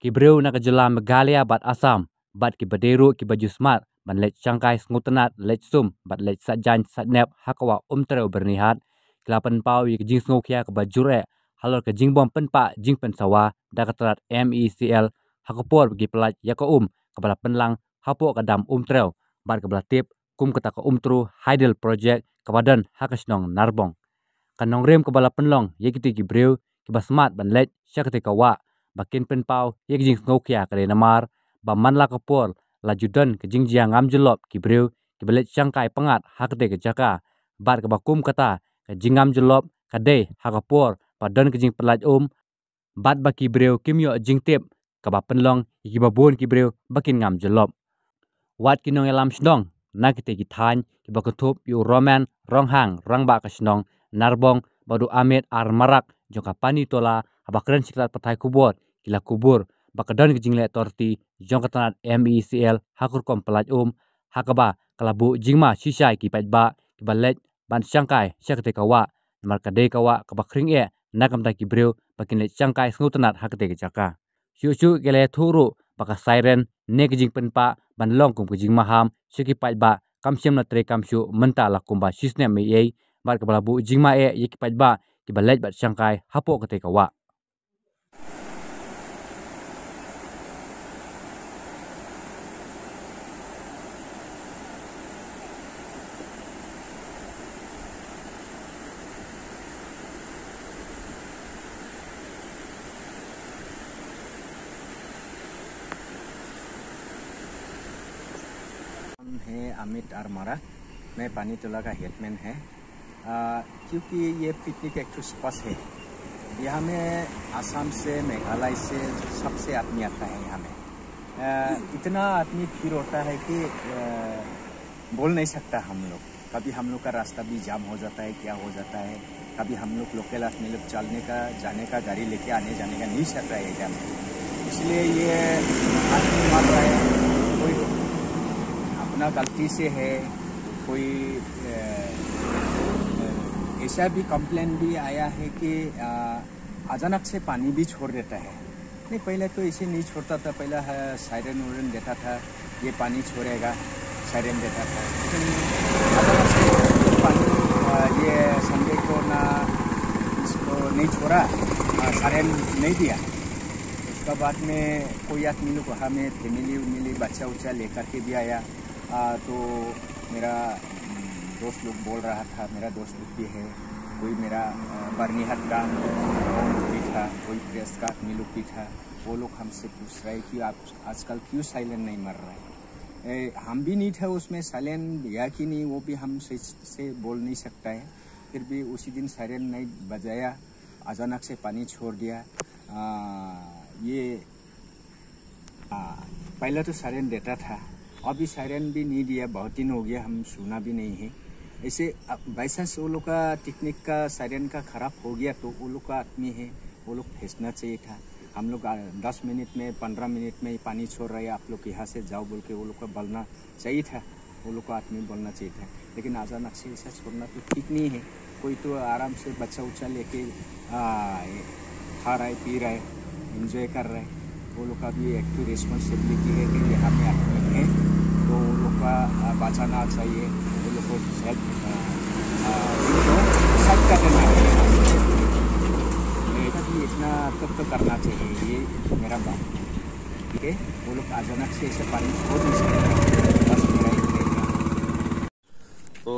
ki breu nak jela Meghalaya bat Assam bat ki baderu ki baju smart ban lech Shanghai ngutenat lech sum bat lech sajan satnep hakawa treu bernihat kelapan pau yi jing sngokia ke bajure halor ke jing bom penpa jing pensawa dakatrat MECL hakapor bagi pelat yako kepala penlang hapo kadam treu bat kebala tip kata ke tru Hydel project kebadan hakasnong narbong kanong rem kebala penlong ye kiti ki breu ki basmat ban lech syakati kawa bakin penpau ye jing sngokia ke namar ba manla kapor la judan ke jing jiang ngam jelop ki breu ki belet Shanghai pengat hakte ke jaka bat ke bakum kata ke jingam jelop kade hakapor padan ke jing pelat bat baki breu kimyo jing tip ke ba penlong ki babon ki breu bakin ngam jelop wat kinong elam shnong nakite ki than ki bakutup yu roman ronghang rangba ka shnong narbong badu amit marak joka pani tola abakren siklat patai kubur kila kubur bakadan ke jingle torti jongkatanat MECL hakur kom pelat hakaba kalabu jingma shisai ki patba ki balet ban Shanghai syakte kawa markade kawa kabakring nakam ta ki breu bakin le Shanghai snutanat hakte ke jaka syu gele thuru baka siren ne ke jing penpa ban long kum ke jing maham syaki patba kamsem na tre kamsyu menta la kumba sisne me bar kalabu jingma yeki patba ki balet bat Shanghai hapo kate kawa है अमित आरमारा मैं पानी तोला का headman है क्योंकि ये picnic एक spot है यहाँ में आसाम से मेघालय से सबसे आदमी आता है यहाँ में इतना आदमी भीड़ होता है कि बोल नहीं सकता हम लोग कभी हम लोग का रास्ता भी जाम हो जाता है क्या हो जाता है कभी हम लोग लोकल आदमी लोग चलने का जाने का गाड़ी लेके आने जाने का नहीं सकता है एरिया में इसलिए ये आदमी मान रहा है कोई अपना गलती से है कोई ऐसा भी कंप्लेन भी आया है कि अचानक से पानी भी छोड़ देता है नहीं पहले तो इसे नहीं छोड़ता था पहले सायरन वरन देता था ये पानी छोड़ेगा सायरन देता था लेकिन अचानक से पानी ये संडे को ना इसको नहीं छोड़ा सायरन नहीं दिया उसका बाद में कोई आदमी लोग वहाँ में फैमिली बच्चा उच्चा लेकर के भी आया तो मेरा दोस्त लोग बोल रहा था मेरा दोस्त लोग भी है कोई मेरा बर्निहाट का भी था कोई प्रेस का आदमी लोग भी था वो लोग हमसे पूछ रहे कि आप आजकल क्यों साइलेंट नहीं मर रहे हम भी नहीं थे उसमें साइलेंट या कि नहीं वो भी हम से बोल नहीं सकता है फिर भी उसी दिन साइरेन नहीं बजाया अचानक से पानी छोड़ दिया पहले तो साइरेन देता था अभी साइरेन भी नहीं दिया बहुत दिन हो गया हम सुना भी नहीं है ऐसे बाई चांस वो लोग का टेक्निक का साइरेन का खराब हो गया तो वो लोग का आदमी है वो लोग भेजना चाहिए था हम लोग 10 मिनट में 15 मिनट में पानी छोड़ रहे हैं आप लोग यहाँ से जाओ बोल के वो लोग का बोलना चाहिए था वो लोग का आदमी बोलना चाहिए था लेकिन अचानक से ऐसा छोड़ना तो ठीक नहीं है कोई तो आराम से बच्चा उच्चा लेके खा रहा है पी रहा है इंजॉय कर रहा है वो लोग का भी एक तो रिस्पॉन्सिबिलिटी है कि यहाँ पे आदमी है तो वो लोग का बचाना चाहिए वो लोग को सब का देना चाहिए इतना तो करना चाहिए ये मेरा बात ठीक है वो लोग अचानक से ऐसे पानी छोड़ नहीं सकते बस मेरा ही तो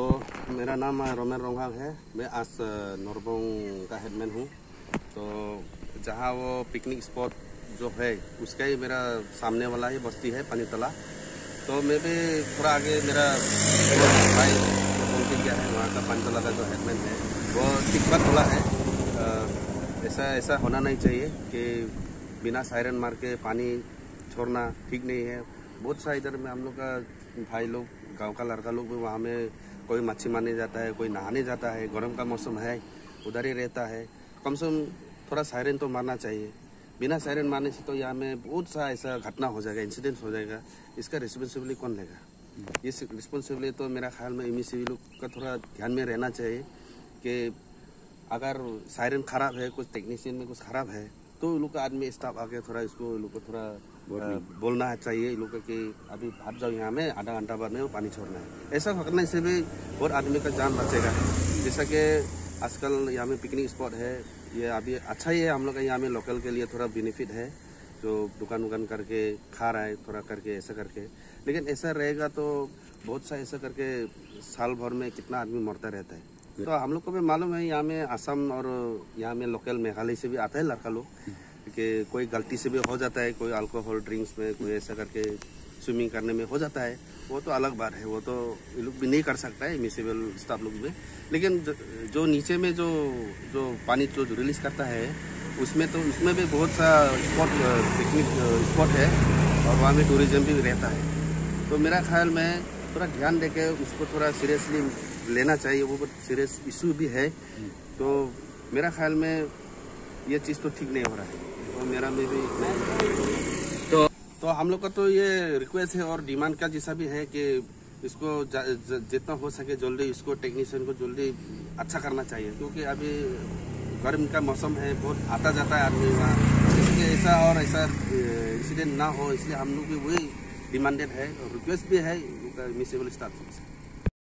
मेरा नाम रोमेन रोंगांग है मैं आज नॉर्बोंग का हेडमैन हूँ तो जहाँ वो पिकनिक स्पॉट जो है उसका ही मेरा सामने वाला ही बस्ती है पानीतला तो मैं भी थोड़ा आगे मेरा भाई बोलते क्या है वहाँ का पानीतला का जो हेडमैन है वो ठीक बात बोला है ऐसा होना नहीं चाहिए कि बिना सायरन मार के पानी छोड़ना ठीक नहीं है बहुत सा इधर में हम लोग का भाई लोग गांव का लड़का लोग भी वहाँ में कोई मच्छी मारने जाता है कोई नहाने जाता है गर्म का मौसम है उधर ही रहता है कम से कम थोड़ा सायरन तो मारना चाहिए बिना सायरन मारने से तो यहाँ में बहुत सा ऐसा घटना हो जाएगा इंसिडेंट हो जाएगा इसका रिस्पॉन्सिबिलिटी कौन लेगा ये रिस्पॉन्सिबिलिटी तो मेरा ख्याल में MECL लोग का थोड़ा ध्यान में रहना चाहिए कि अगर सायरन ख़राब है कुछ टेक्नीशियन में कुछ ख़राब है तो ये लोग का आदमी स्टाफ आके थोड़ा इसको लोग को थोड़ा बोलना है चाहिए ये लोग को कि अभी हट जाओ यहाँ में, आधा घंटा बाद में वो पानी छोड़ना है। ऐसा करने से भी और आदमी का जान बचेगा। जैसा कि आजकल यहाँ में पिकनिक स्पॉट है, ये अभी अच्छा ही है हम लोग का यहाँ में लोकल के लिए थोड़ा बेनिफिट है, जो दुकान करके खा रहा है थोड़ा करके ऐसा करके। लेकिन ऐसा रहेगा तो बहुत सा ऐसा करके साल भर में कितना आदमी मरता रहता है। तो हम लोग को भी मालूम है यहाँ में असम और यहाँ में लोकल मेघालय से भी आता है लड़का लोग कि कोई गलती से भी हो जाता है, कोई अल्कोहल ड्रिंक्स में कोई ऐसा करके स्विमिंग करने में हो जाता है, वो तो अलग बात है, वो तो ये लोग भी नहीं कर सकता है मिसेबल स्टाफ लोग भी। लेकिन जो नीचे में जो पानी जो रिलीज करता है उसमें भी बहुत सा स्पॉट पिकनिक स्पॉट है और वहाँ में टूरिज्म भी रहता है। तो मेरा ख्याल में थोड़ा ध्यान देके उसको थोड़ा सीरियसली लेना चाहिए, वो बहुत सीरियस इशू भी है। तो मेरा ख्याल में ये चीज़ तो ठीक नहीं हो रहा है, और मेरा में भी तो हम लोग का तो ये रिक्वेस्ट है और डिमांड का जैसा भी है कि इसको जितना हो सके जल्दी इसको टेक्नीशियन को जल्दी अच्छा करना चाहिए, क्योंकि अभी गर्म का मौसम है, बहुत आता जाता है आदमी वहाँ, इसलिए ऐसा और ऐसा इंसिडेंट ना हो, इसलिए हम लोग भी वही डिमांडेड है और रिक्वेस्ट भी है म्युनिसिपल स्टाफ से।